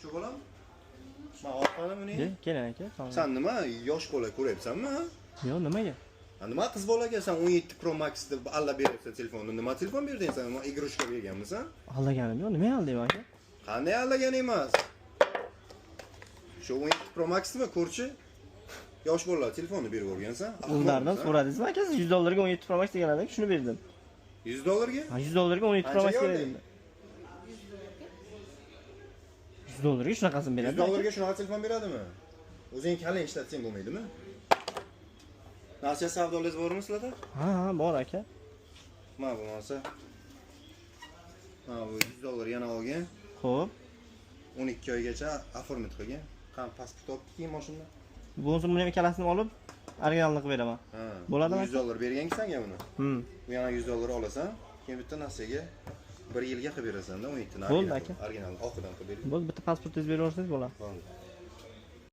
Shu bolam? Men olqanim uni. Keling aka. Sen nima yosh bola ko'ryapsanmi? Yo'q, nimaga? Nima qiz bolaga sen 17 Pro Max deb alla beryapsan telefonni. Nima telefon berding sen? Igrushka berganmisan? Aldaganim yo'q, nima aldayman aka? Qanday allagan emas? Shu 17 Pro Max nima ko'rchi? Yosh bolalar telefonni berib o'rgansan. Ulardan so'radingizmi aka? Siz $100 ga 17 Pro Max deganlar, shuni berdim. $100 ga? Ha, $100 ga 17 Pro Max berdim. $100 ga shunaqasini beradi. $100 ga shunaqa telefon beradimi? O'zing kallang ishlatsang bo'lmaydimi? Nasiya savdolangiz bormi sizlarda? Ha, bor aka. Mana bo'lmasa. Mana bu $100 yana olgan. Xo'p. 12 oygacha оформить qilgan. Qani pasport olib keyin mashinada. Bo'lsa buni ham ikkalasini olib, originalini qilib beraman. Ha. Bo'ladimi? $100 bergan senga buni. Bu yana $100 olasan, keyin bitta nasiyaga 1 yilga qilib berasan-da 17 ni. Bo'ldi aka. Original oqidan qilib bering. Bo'ldi, bitta pasportingizni berib yuborsangiz bo'ladi. Bo'ldi.